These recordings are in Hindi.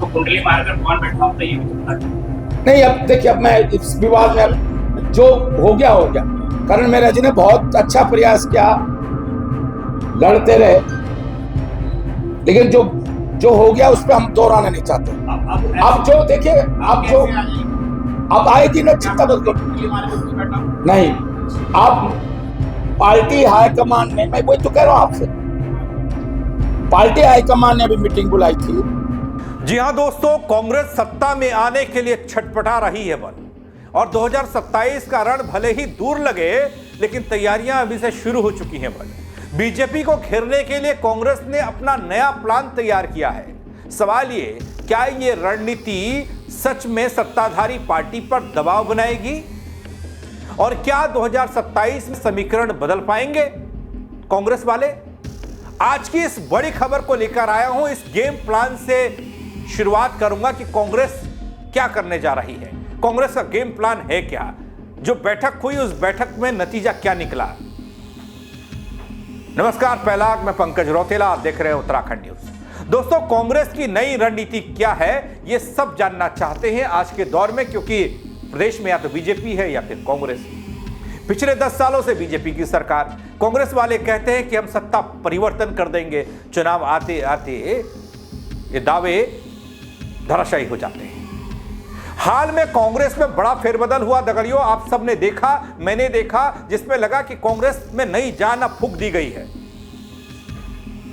कुंडली मारकर कौन बैठा होता है ये भी बता दें। नहीं, अब देखिए, अब मैं इस विवाद में, अब जो हो गया हो गया। करण मेहरा जी ने बहुत अच्छा प्रयास किया, लड़ते रहे, लेकिन जो हो गया उस पर हम दोहराना नहीं चाहते। अब जो देखिए, अब जो अब आएगी ना, चिंता मत करो। नहीं, आप पार्टी हाईकमान ने, मैं वही तो कह रहा हूं आपसे, पार्टी हाईकमान ने अभी मीटिंग बुलाई थी। जी हां दोस्तों, कांग्रेस सत्ता में आने के लिए छटपटा रही है बल, और 2027 का रण भले ही दूर लगे, लेकिन तैयारियां अभी से शुरू हो चुकी हैं बल। बीजेपी को घेरने के लिए कांग्रेस ने अपना नया प्लान तैयार किया है। सवाल ये, क्या ये रणनीति सच में सत्ताधारी पार्टी पर दबाव बनाएगी, और क्या 2027 में समीकरण बदल पाएंगे कांग्रेस वाले? आज की इस बड़ी खबर को लेकर आया हूं। इस गेम प्लान से शुरुआत करूंगा कि कांग्रेस क्या करने जा रही है, कांग्रेस का गेम प्लान है क्या, जो बैठक हुई उस बैठक में नतीजा क्या निकला। नमस्कार, पहला मैं पंकज रौतेला, आप देख रहे हैं उत्तराखंड न्यूज। दोस्तों, कांग्रेस की नई रणनीति क्या है, यह सब जानना चाहते हैं आज के दौर में, क्योंकि प्रदेश में या तो बीजेपी है या फिर कांग्रेस। पिछले 10 सालों से बीजेपी की सरकार, कांग्रेस वाले कहते हैं कि हम सत्ता परिवर्तन कर देंगे, चुनाव आते आते ये दावे धराशायी हो जाते हैं। हाल में कांग्रेस में बड़ा फेरबदल हुआ दगड़ियों, आप सबने देखा, मैंने देखा, जिसमें लगा कि कांग्रेस में नई जान अब फूंक दी गई है,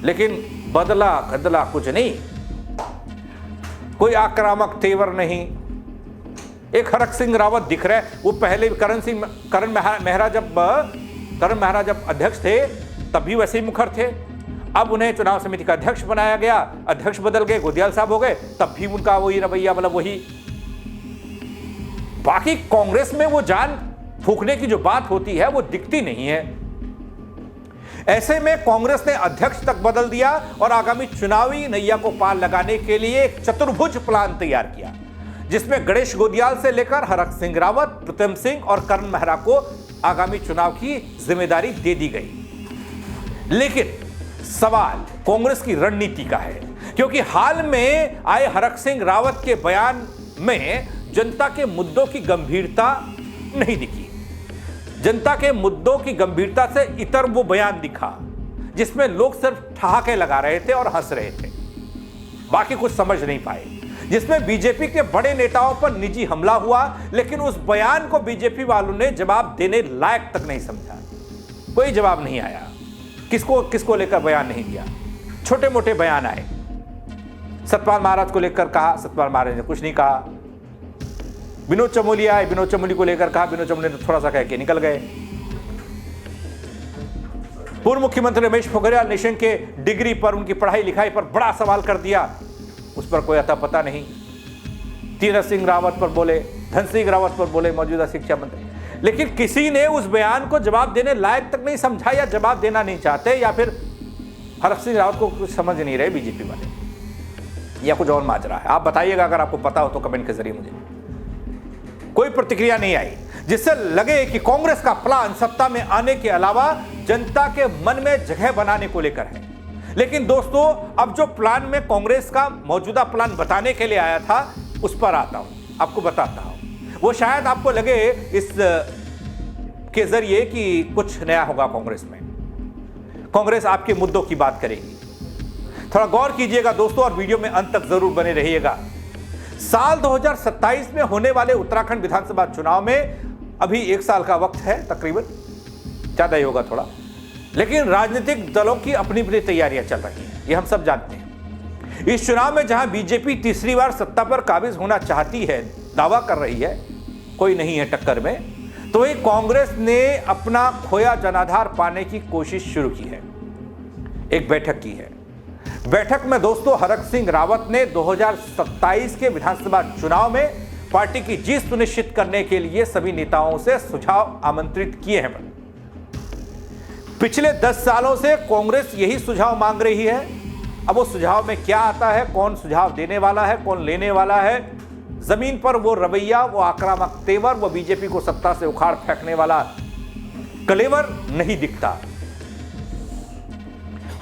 लेकिन बदला बदला कुछ नहीं, कोई आक्रामक तेवर नहीं। एक हरक सिंह रावत दिख रहे, वो पहले करण मेहरा जब अध्यक्ष थे तब भी वैसे ही मुखर थे। अब उन्हें चुनाव समिति का अध्यक्ष बनाया गया, अध्यक्ष बदल गए, गोदियाल साहब हो गए, तब भी उनका वही रवैया, मतलब वही। बाकी कांग्रेस में वो जान फूंकने की जो बात होती है वो दिखती नहीं है। ऐसे में कांग्रेस ने अध्यक्ष तक बदल दिया और आगामी चुनावी नैया को पार लगाने के लिए एक चतुर्भुज प्लान तैयार किया, जिसमें गणेश गोदियाल से लेकर हरक सिंह रावत, प्रीतम सिंह और करण मेहरा को आगामी चुनाव की जिम्मेदारी दे दी गई। लेकिन सवाल कांग्रेस की रणनीति का है, क्योंकि हाल में आए हरक सिंह रावत के बयान में जनता के मुद्दों की गंभीरता नहीं दिखी। जनता के मुद्दों की गंभीरता से इतर वो बयान दिखा जिसमें लोग सिर्फ ठहाके लगा रहे थे और हंस रहे थे, बाकी कुछ समझ नहीं पाए। जिसमें बीजेपी के बड़े नेताओं पर निजी हमला हुआ, लेकिन उस बयान को बीजेपी वालों ने जवाब देने लायक तक नहीं समझा। कोई जवाब नहीं आया, किसको लेकर बयान नहीं दिया, छोटे मोटे बयान आए। सतपाल महाराज को लेकर कहा, सतपाल महाराज ने कुछ नहीं कहा। विनोद चमोली आए, विनोद चमोली को लेकर कहा, विनोद चमोली ने थोड़ा सा कह के निकल गए। पूर्व मुख्यमंत्री रमेश पोखरियाल निशंक के डिग्री पर, उनकी पढ़ाई लिखाई पर बड़ा सवाल कर दिया, उस पर कोई अता पता नहीं। तीरथ सिंह रावत पर बोले, धन सिंह रावत पर बोले, मौजूदा शिक्षा मंत्री, लेकिन किसी ने उस बयान को जवाब देने लायक तक नहीं समझा, या जवाब देना नहीं चाहते, या फिर हरक सिंह रावत को कुछ समझ नहीं रहे बीजेपी वाले, या कुछ और माजरा है। आप बताइएगा अगर आपको पता हो तो कमेंट के जरिए मुझे। कोई प्रतिक्रिया नहीं आई, जिससे लगे कि कांग्रेस का प्लान सत्ता में आने के अलावा जनता के मन में जगह बनाने को लेकर है। लेकिन दोस्तों, अब जो प्लान में कांग्रेस का मौजूदा प्लान बताने के लिए आया था, उस पर आता हूं, आपको बताता हूं। वो शायद आपको लगे इस के जरिए कि कुछ नया होगा कांग्रेस में, कांग्रेस आपके मुद्दों की बात करेगी। थोड़ा गौर कीजिएगा दोस्तों, और वीडियो में अंत तक जरूर बने रहिएगा। साल 2027 में होने वाले उत्तराखंड विधानसभा चुनाव में अभी 1 साल का वक्त है, तकरीबन, ज्यादा ही होगा थोड़ा, लेकिन राजनीतिक दलों की अपनी अपनी तैयारियां चल रही हैं, ये हम सब जानते हैं। इस चुनाव में जहां बीजेपी तीसरी बार सत्ता पर काबिज होना चाहती है, दावा कर रही है, कोई नहीं है टक्कर में, तो वही कांग्रेस ने अपना खोया जनाधार पाने की कोशिश शुरू की है, एक बैठक की है। बैठक में दोस्तों हरक सिंह रावत ने 2027 के विधानसभा चुनाव में पार्टी की जीत सुनिश्चित करने के लिए सभी नेताओं से सुझाव आमंत्रित किए हैं। पिछले 10 सालों से कांग्रेस यही सुझाव मांग रही है। अब वो सुझाव में क्या आता है, कौन सुझाव देने वाला है, कौन लेने वाला है, जमीन पर वो रवैया, वो आक्रामक तेवर, वो बीजेपी को सत्ता से उखाड़ फेंकने वाला कलेवर नहीं दिखता।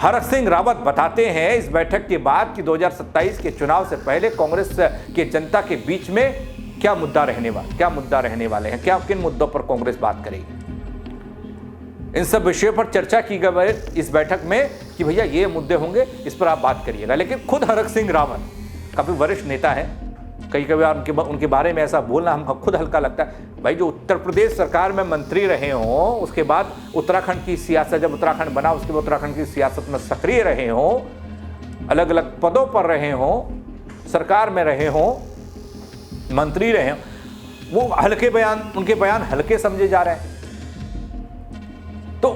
हरक सिंह रावत बताते हैं इस बैठक के बाद कि 2027 के चुनाव से पहले कांग्रेस के जनता के बीच में क्या मुद्दा रहने वाले हैं, क्या किन मुद्दों पर कांग्रेस बात करेगी। इन सब विषयों पर चर्चा की गई इस बैठक में कि भैया ये मुद्दे होंगे, इस पर आप बात करिएगा। लेकिन खुद हरक सिंह रावत काफी वरिष्ठ नेता है, कई उनके बारे में ऐसा बोलना हमको खुद हल्का लगता है। भाई जो उत्तर प्रदेश सरकार में मंत्री रहे हों, उसके बाद उत्तराखंड की सियासत, जब उत्तराखंड बना उसके बाद उत्तराखंड की सियासत में सक्रिय रहे हों, अलग अलग पदों पर रहे हों, सरकार में रहे हों, मंत्री रहे हों, वो उनके बयान हल्के समझे जा रहे हैं। तो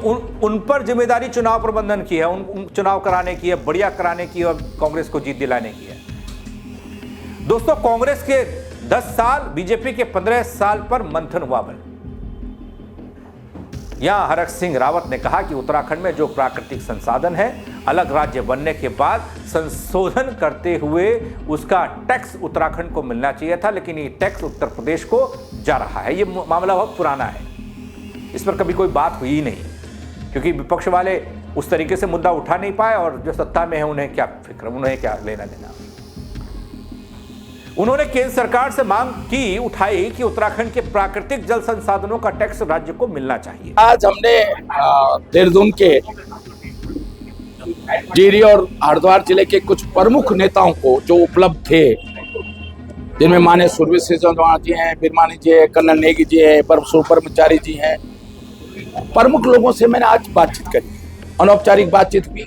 उन पर जिम्मेदारी चुनाव प्रबंधन की है, उन चुनाव कराने की है, बढ़िया कराने की और कांग्रेस को जीत दिलाने की है। दोस्तों, कांग्रेस के 10 साल, बीजेपी के 15 साल पर मंथन हुआ बल। यहां हरक सिंह रावत ने कहा कि उत्तराखंड में जो प्राकृतिक संसाधन है, अलग राज्य बनने के बाद संशोधन करते हुए उसका टैक्स उत्तराखंड को मिलना चाहिए था, लेकिन ये टैक्स उत्तर प्रदेश को जा रहा है। ये मामला बहुत पुराना है, इस पर कभी कोई बात हुई नहीं, क्योंकि विपक्ष वाले उस तरीके से मुद्दा उठा नहीं पाए और जो सत्ता में है उन्हें क्या फिक्र, उन्हें क्या लेना देना। उन्होंने केंद्र सरकार से मांग उठाई कि उत्तराखंड के प्राकृतिक जल संसाधनों का टैक्स राज्य को मिलना चाहिए। आज हमने देहरादून के टिहरी और हरिद्वार जिले के कुछ प्रमुख नेताओं को जो उपलब्ध थे, जिनमें माननीय सुरवीर सिंह चौहान जी हैं, बिरमानी जी है, कर्नल नेगी जी है, ब्रह्मचारी जी हैं, प्रमुख लोगों से मैंने आज बातचीत करी, अनौपचारिक बातचीत की।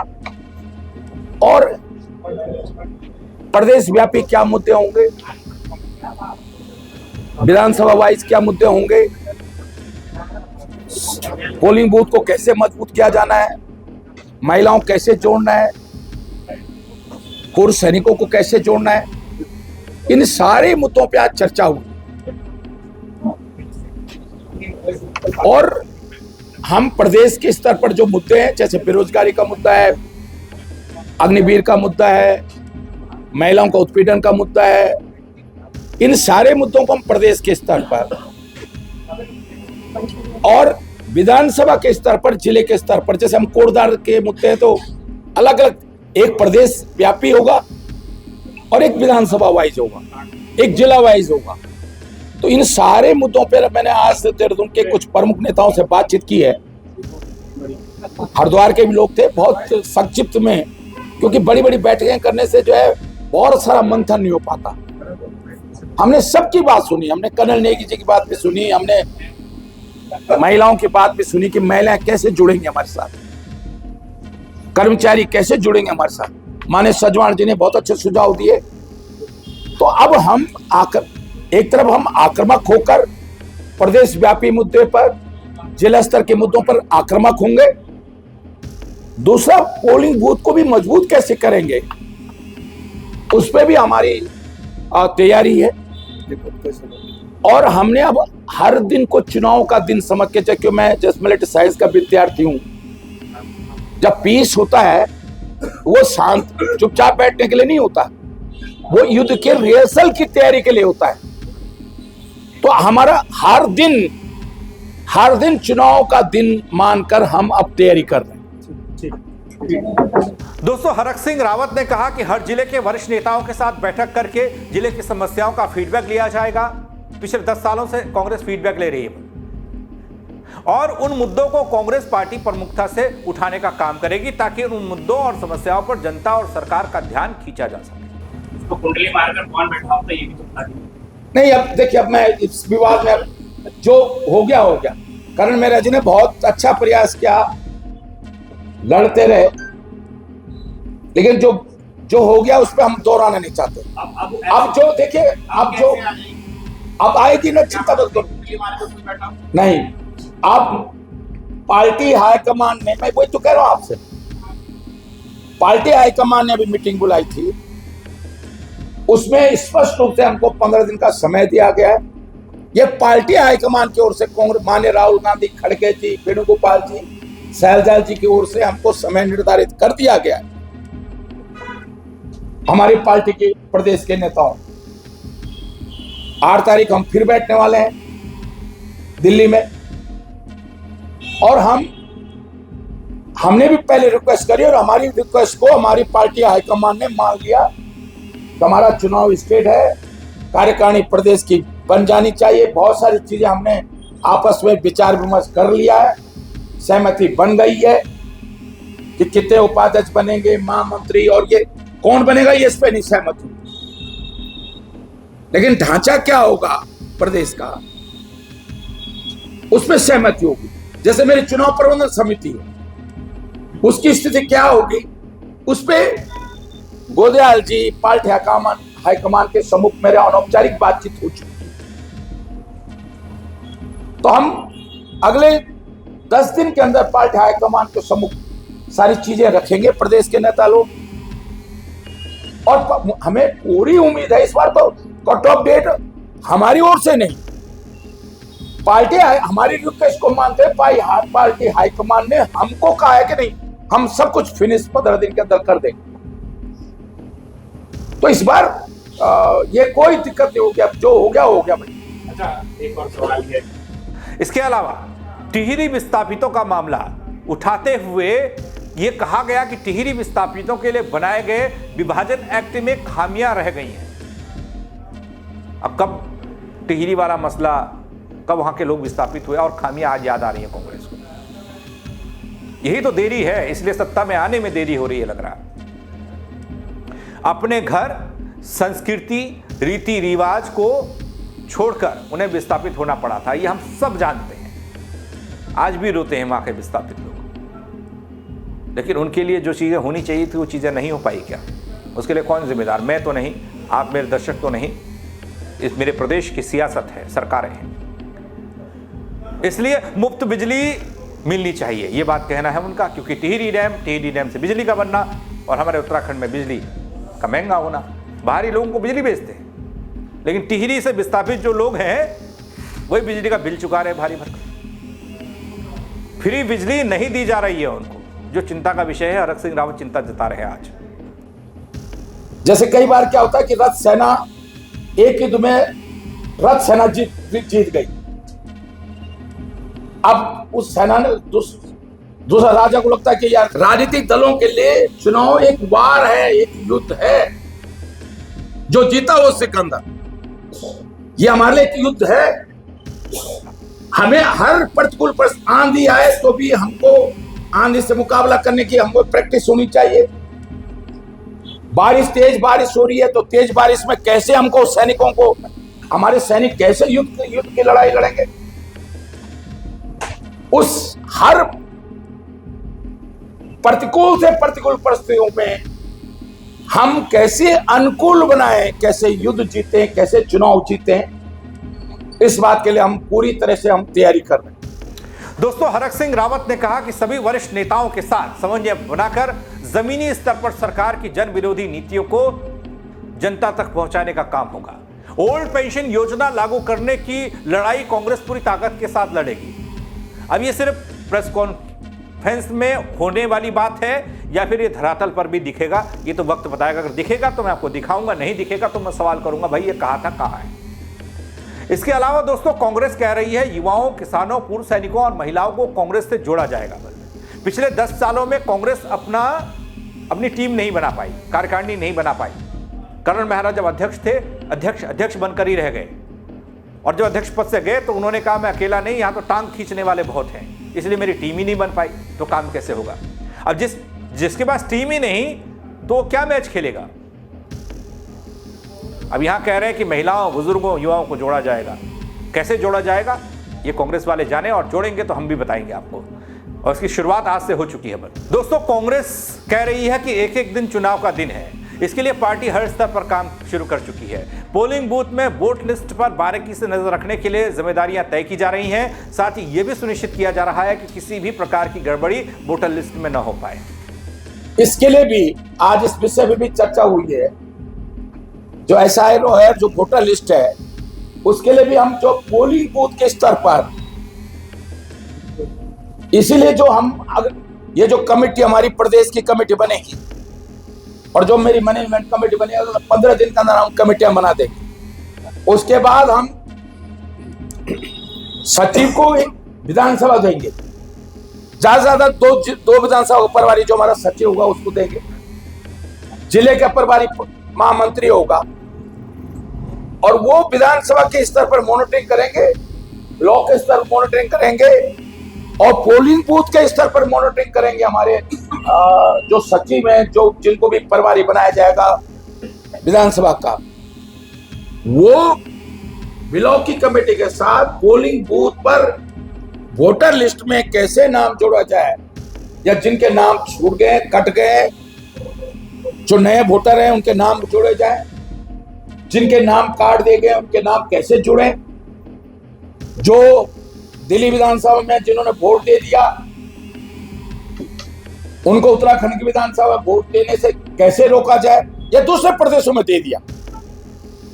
और प्रदेश व्यापी क्या मुद्दे होंगे, विधानसभा वाइज क्या मुद्दे होंगे, पोलिंग बूथ को कैसे मजबूत किया जाना है, महिलाओं कैसे जोड़ना है, पूर्व सैनिकों को कैसे जोड़ना है, इन सारे मुद्दों पे आज चर्चा हुई। और हम प्रदेश के स्तर पर जो मुद्दे हैं, जैसे बेरोजगारी का मुद्दा है, अग्निवीर का मुद्दा है, महिलाओं का उत्पीड़न का मुद्दा है, इन सारे मुद्दों को हम प्रदेश के स्तर पर और विधानसभा के स्तर पर, जिले के स्तर पर, जैसे हम कोटद्वार के मुद्दे हैं तो अलग अलग, एक प्रदेश व्यापी होगा और एक विधानसभा वाइज होगा, एक जिला वाइज होगा। तो इन सारे मुद्दों पर मैंने आज देहरादून के कुछ प्रमुख नेताओं से बातचीत की है। हरिद्वार के भी लोग थे, बहुत संक्षिप्त में, क्योंकि बड़ी बड़ी बैठकें करने से जो है बहुत सारा मंथन नहीं हो पाता। हमने सबकी बात सुनी, हमने कर्नल नेगी जी की बात भी सुनी, हमने महिलाओं की बात भी सुनी कि महिलाएं कैसे जुड़ेंगे हमारे साथ, कर्मचारी कैसे जुड़ेंगे हमारे साथ। माननीय सजवाण जी ने बहुत अच्छे सुझाव दिए। तो अब हम एक तरफ हम आक्रामक होकर प्रदेश व्यापी मुद्दे पर, जिला स्तर के मुद्दों पर आक्रामक होंगे, दूसरा पोलिंग बूथ को भी मजबूत कैसे करेंगे, उस पर भी हमारी तैयारी है। और हमने अब हर दिन को चुनाव का दिन समझ के, क्योंकि मैं जसमिलिट साइंस का विद्यार्थी हूं, जब पीस होता है वो शांत चुपचाप बैठने के लिए नहीं होता, वो युद्ध के रिहर्सल की तैयारी के लिए होता है। तो हमारा हर दिन चुनाव का दिन मानकर हम अब तैयारी कर रहे हैं। दोस्तों, हरक सिंह रावत ने कहा कि हर जिले के वरिष्ठ नेताओं के साथ बैठक करके जिले की समस्याओं का फीडबैक लिया जाएगा। पिछले 10 सालों से कांग्रेस फीडबैक ले रही है और उन मुद्दों को कांग्रेस पार्टी प्रमुखता से उठाने का काम करेगी, ताकि उन मुद्दों और समस्याओं पर जनता और सरकार का ध्यान खींचा जा सके। तो कुंडली मारकर कौन बैठा होता, ये भी तो बता दीजिए। नहीं, अब देखिए, अब मैं इस विवाद में जो हो गया हो गया। करण मेहरा जी ने बहुत अच्छा प्रयास किया, लड़ते रहे, लेकिन जो हो गया उस पर हम दोहराना नहीं चाहते। अब जो देखिए, अब आएगी ना, चिंता मत करो। नहीं, अब पार्टी हाईकमान ने, मैं वही तो कह रहा हूं आपसे, पार्टी हाईकमान ने अभी मीटिंग बुलाई थी, उसमें स्पष्ट रूप से हमको 15 दिन का समय दिया गया है। यह पार्टी हाईकमान की ओर से कांग्रेस, माननीय राहुल गांधी, खड़गे जी, वेणुगोपाल जी, सैलजाल जी की ओर से हमको समय निर्धारित कर दिया गया है। हमारी पार्टी के प्रदेश के नेताओं, 8 तारीख हम फिर बैठने वाले हैं दिल्ली में, और हम हमने भी पहले रिक्वेस्ट करी और हमारी रिक्वेस्ट को हमारी पार्टी हाईकमान ने मान लिया। हमारा चुनाव स्टेट है, कार्यकारिणी प्रदेश की बन जानी चाहिए। बहुत सारी चीजें हमने आपस में विचार विमर्श कर लिया है, सहमति बन गई है कि कितने उपाध्यक्ष बनेंगे, महामंत्री, और ये कौन बनेगा ये इस पे नहीं सहमत हूं, लेकिन ढांचा क्या होगा प्रदेश का उसमें सहमति होगी। जैसे मेरी चुनाव प्रबंधन समिति है, उसकी स्थिति क्या होगी उस पे गोदयाल जी, पार्टी हाईकमान के सम्मुख मेरे अनौपचारिक बातचीत हो चुकी है। तो हम अगले 10 दिन के अंदर पार्टी हाईकमान के सम्मुख सारी चीजें रखेंगे प्रदेश के नेता लोग, और हमें पूरी उम्मीद है इस बार तो कट ऑफ डेट हमारी ओर से नहीं, पार्टी हमारी रिक्वेस्ट को मानते हैं। पार्टी हाईकमान ने हमको कहा है कि नहीं, हम सब कुछ फिनिश 15 दिन के अंदर कर देंगे। तो इस बार ये कोई दिक्कत नहीं होगी, अब जो हो गया भाई। अच्छा, एक और सवाल है, इसके अलावा टिहरी विस्थापितों का मामला उठाते हुए यह कहा गया कि टिहरी विस्थापितों के लिए बनाए गए विभाजन एक्ट में खामियां रह गई हैं। अब कब टिहरी वाला मसला, कब वहां के लोग विस्थापित हुए और खामियां आज याद आ रही है कांग्रेस को? यही तो देरी है, इसलिए सत्ता में आने में देरी हो रही है लग रहा है। अपने घर, संस्कृति, रीति रिवाज को छोड़कर उन्हें विस्थापित होना पड़ा था, ये हम सब जानते हैं। आज भी रोते हैं वहां के विस्थापित लोग, लेकिन उनके लिए जो चीजें होनी चाहिए थी वो चीजें नहीं हो पाई क्या? उसके लिए कौन जिम्मेदार? मैं तो नहीं, आप मेरे दर्शक तो नहीं, इस मेरे प्रदेश की सियासत है, सरकारें हैं। इसलिए मुफ्त बिजली मिलनी चाहिए, ये बात कहना है उनका, क्योंकि टिहरी डैम से बिजली का बनना और हमारे उत्तराखंड में बिजली का महंगा होना, बाहरी लोगों को बिजली बेचते हैं, लेकिन टिहरी से विस्थापित जो लोग हैं वही बिजली का बिल चुका रहे भारी भरकम। फ्री बिजली नहीं दी जा रही है उनको, जो चिंता का विषय है। हरक सिंह रावत चिंता जता रहे हैं आज। जैसे कई बार क्या होता है कि रथ सेना एक युद्ध में रथ सेना जीत गई, अब उस सेना ने दूसरा राजा को लगता है कि यार राजनीतिक दलों के लिए चुनाव एक वार है, एक युद्ध है, जो जीता वो सिकंदर, ये हमारे लिए एक युद्ध है। हमें हर प्रतिकूल परिस्थिति, आंधी आए तो भी हमको आंधी से मुकाबला करने की हमको प्रैक्टिस होनी चाहिए। तेज बारिश हो रही है तो तेज बारिश में कैसे हमको सैनिकों को, हमारे सैनिक कैसे युद्ध की लड़ाई लड़ेंगे, उस हर प्रतिकूल से प्रतिकूल परिस्थितियों में हम कैसे अनुकूल बनाएं, कैसे युद्ध जीते, कैसे चुनाव जीते, इस बात के लिए हम पूरी तरह से हम तैयारी कर रहे हैं। दोस्तों, हरक सिंह रावत ने कहा कि सभी वरिष्ठ नेताओं के साथ समन्वय बनाकर जमीनी स्तर पर सरकार की जन विरोधी नीतियों को जनता तक पहुंचाने का काम होगा। ओल्ड पेंशन योजना लागू करने की लड़ाई कांग्रेस पूरी ताकत के साथ लड़ेगी। अब ये सिर्फ प्रेस कॉन्फ्रेंस में होने वाली बात है या फिर ये धरातल पर भी दिखेगा, ये तो वक्त बताएगा। अगर दिखेगा तो मैं आपको दिखाऊंगा, नहीं दिखेगा तो मैं सवाल करूंगा, भाई ये कहा था, कहां है? इसके अलावा दोस्तों, कांग्रेस कह रही है युवाओं, किसानों, पूर्व सैनिकों और महिलाओं को कांग्रेस से जोड़ा जाएगा। पिछले 10 सालों में कांग्रेस अपनी टीम नहीं बना पाई, कार्यकारिणी नहीं बना पाई। करण महाराज जब अध्यक्ष थे, अध्यक्ष बनकर ही रह गए, और जब अध्यक्ष पद से गए तो उन्होंने कहा मैं अकेला नहीं, यहां तो टांग खींचने वाले बहुत हैं, इसलिए मेरी टीम ही नहीं बन पाई, तो काम कैसे होगा? अब जिसके पास टीम ही नहीं तो क्या मैच खेलेगा? अब यहां कह रहे हैं कि महिलाओं, बुजुर्गों, युवाओं को जोड़ा जाएगा। कैसे जोड़ा जाएगा ये कांग्रेस वाले जाने, और जोड़ेंगे तो हम भी बताएंगे आपको, और इसकी शुरुआत आज से हो चुकी है। दोस्तों, कांग्रेस कह रही है कि एक एक दिन चुनाव का दिन है, इसके लिए पार्टी हर स्तर पर काम शुरू कर चुकी है। पोलिंग बूथ में वोट लिस्ट पर बारीकी से नजर रखने के लिए जिम्मेदारियां तय की जा रही हैं। साथ ही यह भी सुनिश्चित किया जा रहा है कि किसी भी प्रकार की गड़बड़ी वोटर लिस्ट में न हो पाए। इसके लिए भी आज इस विषय में भी चर्चा हुई है। जो SIRO है, जो वोटर लिस्ट है, उसके लिए भी हम जो पोलिंग बूथ के स्तर पर, इसीलिए जो हम ये जो कमेटी हमारी प्रदेश की कमेटी बनेगी और जो मेरी मैनेजमेंट कमेटी बनेगी, 15 दिन के अंदर हम कमेटियां बना देंगे। उसके बाद हम सचिव को एक विधानसभा देंगे ज्यादा से ज्यादा दो विधानसभा का प्रभारी जो हमारा सचिव होगा उसको देंगे, जिले का प्रभारी महामंत्री होगा, और वो विधानसभा के स्तर पर मॉनिटरिंग करेंगे, ब्लॉक के स्तर पर मॉनिटरिंग करेंगे और पोलिंग बूथ के स्तर पर मॉनिटरिंग करेंगे। हमारे जो सचिव हैं, जो जिनको भी प्रभारी बनाया जाएगा विधानसभा का, वो ब्लॉक की कमेटी के साथ पोलिंग बूथ पर वोटर लिस्ट में कैसे नाम जोड़ा जाए, या जिनके नाम छूट गए, कट गए, जो नए वोटर हैं उनके नाम जोड़े जाए, जिनके नाम काट दिए गए उनके नाम कैसे जुड़े, जो दिल्ली विधानसभा में जिन्होंने वोट दे दिया उनको उत्तराखंड की विधानसभा में वोट देने से कैसे रोका जाए, या दूसरे प्रदेशों में दे दिया।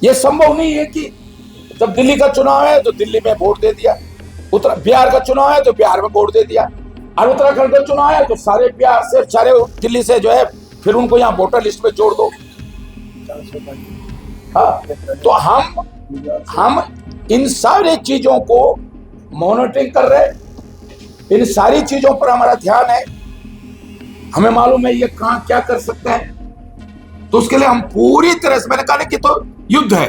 यह संभव नहीं है कि जब दिल्ली का चुनाव है तो दिल्ली में वोट दे दिया, बिहार का चुनाव है तो बिहार में वोट दे दिया, और उत्तराखंड का चुनाव है तो सारे बिहार से, सारे दिल्ली से जो है फिर उनको यहाँ वोटर लिस्ट में जोड़ दो। हाँ, तो हम इन सारी चीजों को मॉनिटरिंग कर रहे, इन सारी चीजों पर हमारा ध्यान है। हमें मालूम है ये कहां क्या कर सकते हैं, तो उसके लिए हम पूरी तरह से, मैंने कहा कि तो युद्ध है।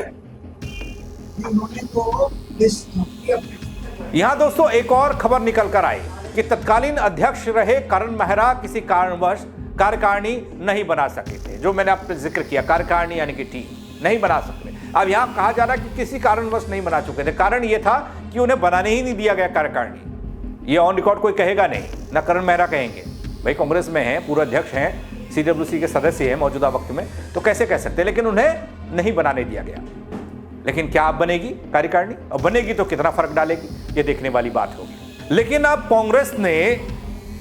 यहां दोस्तों एक और खबर निकल कर आई कि तत्कालीन अध्यक्ष रहे करण मेहरा किसी कारणवश कार्यकारिणी नहीं बना सके थे। जो मैंने आपसे जिक्र किया, कार्यकारिणी यानी कि टीम नहीं बना सकते। अब यहां कहा जा रहा है कि किसी कारणवश नहीं बना चुके थे। कारण यह था कि उन्हें बनाने ही नहीं दिया गया कार्यकारिणी। ये ऑन रिकॉर्ड कोई कहेगा नहीं, ना करण मेहरा कहेंगे। भाई कांग्रेस में हैं, पूर्व अध्यक्ष हैं, CWC के सदस्य हैं मौजूदा वक्त में, तो कैसे कह सकते, लेकिन उन्हें नहीं बनाने दिया गया। लेकिन क्या अब बनेगी कार्यकारिणी, और बनेगी तो कितना फर्क डालेगी, ये देखने वाली बात होगी। लेकिन अब कांग्रेस ने,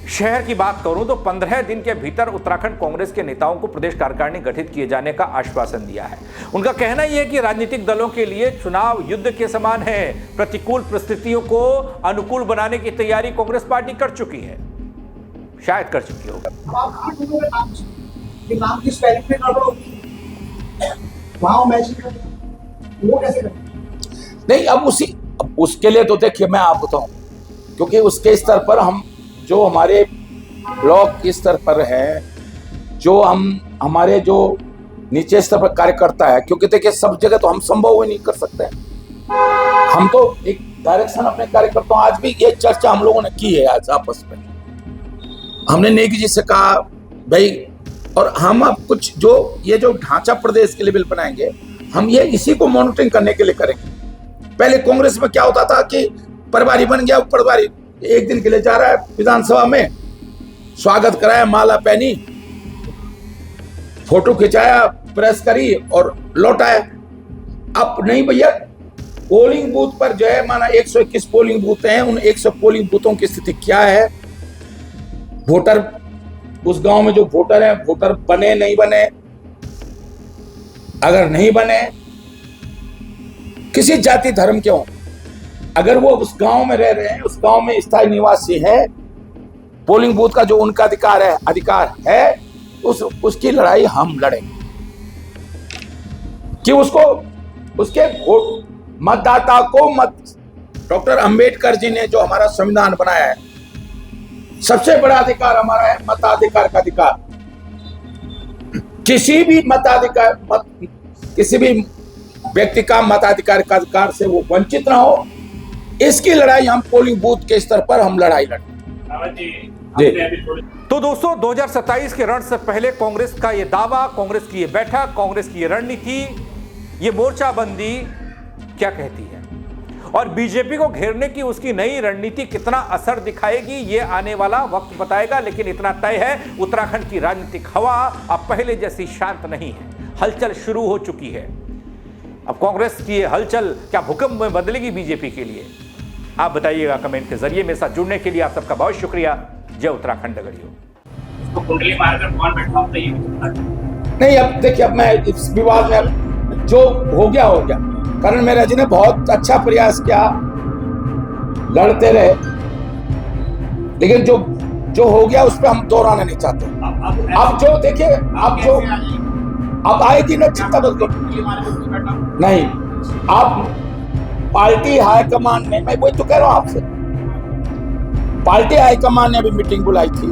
शहर की बात करूं तो 15 दिन के भीतर उत्तराखंड कांग्रेस के नेताओं को प्रदेश कार्यकारिणी गठित किए जाने का आश्वासन दिया है। उनका कहना यह है कि राजनीतिक दलों के लिए चुनाव युद्ध के समान है। प्रतिकूल परिस्थितियों को अनुकूल बनाने की तैयारी कांग्रेस पार्टी कर चुकी है, शायद कर चुकी होगा। नहीं, अब उसके लिए तो देखिए मैं आप बताऊं, क्योंकि उसके स्तर पर हम, जो हमारे ब्लॉक स्तर पर है, जो हमारे जो नीचे स्तर पर कार्यकर्ता है, क्योंकि देखिए सब जगह तो हम संभव ही नहीं कर सकते। हम तो एक डायरेक्शन अपने कार्यकर्ताओं, आज भी ये चर्चा हम लोगों ने की है आज आपस में, हमने नेगी जी से कहा भाई, और हम अब कुछ ये जो ढांचा प्रदेश के लेवल बनाएंगे, हम ये इसी को मॉनिटरिंग करने के लिए करेंगे। पहले कांग्रेस में क्या होता था कि प्रभारी बन गया, प्रभारी एक दिन के लिए जा रहा है विधानसभा में, स्वागत कराया, माला पहनी, फोटो खिंचाया, प्रेस करी और लौट आया। अब नहीं भैया, पोलिंग बूथ पर जो है, माना 121 पोलिंग बूथ हैं, उन 100 पोलिंग बूथों की स्थिति क्या है, वोटर, उस गांव में जो वोटर हैं, वोटर बने नहीं बने, अगर नहीं बने, किसी जाति धर्म के हों, अगर वो उस गांव में रह रहे हैं, उस गांव में स्थायी निवासी है, पोलिंग बूथ का जो उनका अधिकार है, उसकी लड़ाई हम लड़ेंगे कि उसके मतदाता को डॉक्टर अंबेडकर जी ने जो हमारा संविधान बनाया है, सबसे बड़ा अधिकार हमारा है मताधिकार का अधिकार। किसी भी व्यक्ति का मताधिकार का अधिकार से वो वंचित ना हो, इसकी लड़ाई हम पोलिंग बूथ के स्तर पर हम लड़ाई लड़ेंगे। तो दोस्तों 2027 के रण से पहले कांग्रेस का ये दावा, कांग्रेस की ये बैठक, कांग्रेस की ये रणनीति, ये मोर्चाबंदी क्या कहती है, और बीजेपी को घेरने की उसकी नई रणनीति कितना असर दिखाएगी, ये आने वाला वक्त बताएगा। लेकिन इतना तय है, उत्तराखंड की राजनीतिक हवा अब पहले जैसी शांत नहीं है, हलचल शुरू हो चुकी है। अब कांग्रेस की ये हलचल क्या भूकंप में बदलेगी बीजेपी के लिए? आप बताइएगा कमेंट के जरिए। मेरे साथ जुड़ने के लिए आप सबका बहुत शुक्रिया। जय उत्तराखंड डगरियों। तो कुंडली मारकर कौन बैठा होता है, नहीं, अब देखिए, अब मैं इस विवाद में जो हो गया करण मेहरा जी ने बहुत अच्छा प्रयास किया, लड़ते रहे, लेकिन जो हो गया उस पर हम दोहराना नहीं चाहते। अब जो देखिए, अब आएगी ना चिंता मत करो, नहीं, आप पार्टी हाईकमान ने, मैं वही तो कह रहा हूं आपसे, पार्टी हाईकमान ने अभी मीटिंग बुलाई थी,